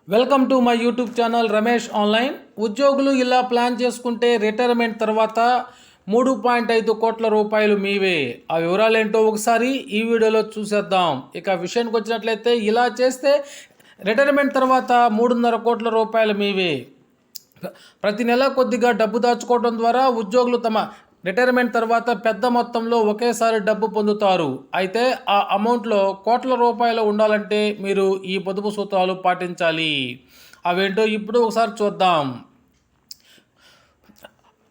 Welcome to my YouTube channel Ramesh online. ఉద్యోగులు ఇలా plan చేసుకుంటే రిటైర్మెంట్ తర్వాత 3.5 కోట్ల రూపాయలు మీవే. ఆ వివరాలు ఏంటో ఒకసారి ఈ వీడియోలో చూసేద్దాం. ఇక విషయానికి వచ్చినట్లయితే ఇలా చేస్తే రిటైర్మెంట్ తర్వాత 3.5 కోట్ల రూపాయలు మీవే. ప్రతి నెల కొద్దిగా డబ్బు దాచుకోవడం ద్వారా ఉద్యోగులు తమ రిటైర్మెంట్ తర్వాత పెద్ద మొత్తంలో ఒకేసారి డబ్బు పొందుతారు. అయితే ఆ అమౌంట్లో కోట్ల రూపాయలు ఉండాలంటే మీరు ఈ పొదుపు సూత్రాలు పాటించాలి. అవేంటో ఇప్పుడు ఒకసారి చూద్దాం.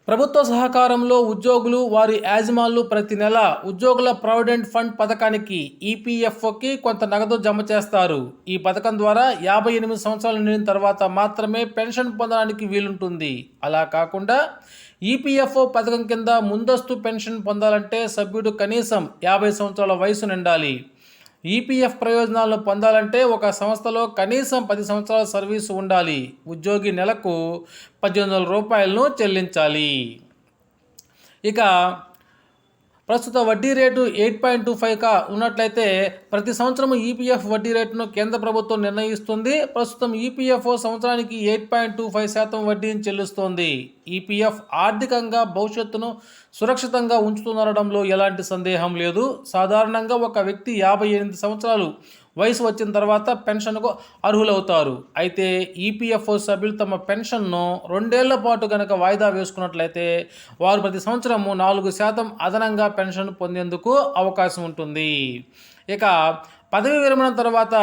ప్రభుత్వ సహకారంలో ఉద్యోగులు వారి యాజమాన్లు ప్రతి నెల ఉద్యోగుల ప్రావిడెంట్ ఫండ్ పథకానికి ఈపీఎఫ్ఓకి కొంత నగదు జమ చేస్తారు. ఈ పథకం ద్వారా 58 సంవత్సరాలు నిండిన తర్వాత మాత్రమే పెన్షన్ పొందడానికి వీలుంటుంది. అలా కాకుండా ఈపీఎఫ్ఓ పథకం కింద ముందస్తు పెన్షన్ పొందాలంటే సభ్యుడు కనీసం 50 సంవత్సరాల వయసు నిండాలి. ఈపీఎఫ్ ప్రయోజనాలను పొందాలంటే ఒక సంస్థలో కనీసం 10 సంవత్సరాల సర్వీసు ఉండాలి. ఉద్యోగి నెలకు 1800 రూపాయలను చెల్లించాలి. ఇక ప్రస్తుత వడ్డీ రేటు 8.25గా ఉన్నట్లయితే ప్రతి సంవత్సరం ఈపీఎఫ్ వడ్డీ రేటును కేంద్ర ప్రభుత్వం నిర్ణయిస్తుంది. ప్రస్తుతం ఈపీఎఫ్ఓ సంవత్సరానికి 8.25% వడ్డీని చెల్లిస్తోంది. ఈపీఎఫ్ ఆర్థికంగా భవిష్యత్తును సురక్షితంగా ఉంచుతుందనడంలో ఎలాంటి సందేహం లేదు. సాధారణంగా ఒక వ్యక్తి 58 సంవత్సరాలు వయసు వచ్చిన తర్వాత పెన్షన్కు అర్హులవుతారు. అయితే ఈపీఎఫ్ఓ సభ్యులు తమ పెన్షన్ను 2 ఏళ్ల పాటు కనుక వాయిదా వేసుకున్నట్లయితే వారు ప్రతి సంవత్సరము 4% అదనంగా పెన్షన్ పొందేందుకు అవకాశం ఉంటుంది. ఇక పదవి విరమణ తర్వాత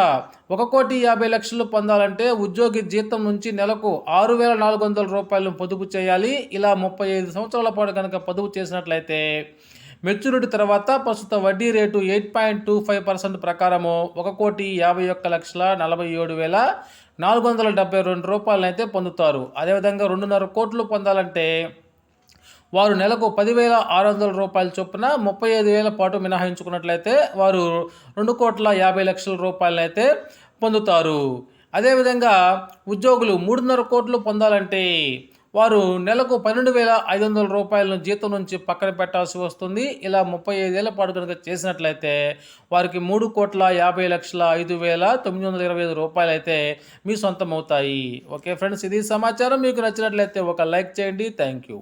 1,50,00,000 పొందాలంటే ఉద్యోగి జీతం నుంచి నెలకు 6,400 రూపాయలను పొదుపు చేయాలి. ఇలా 35 సంవత్సరాల పాటు కనుక పొదుపు చేసినట్లయితే మెచ్యూరిటీ తర్వాత ప్రస్తుత వడ్డీ రేటు 8.25% ప్రకారము 1,50,47,472 రూపాయలను అయితే పొందుతారు. అదేవిధంగా 2.5 కోట్లు పొందాలంటే వారు నెలకు 10,600 రూపాయల చొప్పున 35,000 పాటు మినహాయించుకున్నట్లయితే వారు 2,50,00,000 రూపాయలను అయితే పొందుతారు. అదేవిధంగా ఉద్యోగులు 3.5 కోట్లు పొందాలంటే వారు నెలకు 12,500 రూపాయలను జీతం నుంచి పక్కన పెట్టాల్సి వస్తుంది. ఇలా 35 ఏళ్ల పాటు కనుక చేసినట్లయితే వారికి 3,50,05,925 రూపాయలు అయితే మీ సొంతం అవుతాయి. ఓకే ఫ్రెండ్స్, ఇది సమాచారం. మీకు నచ్చినట్లయితే ఒక లైక్ చేయండి. Thank you.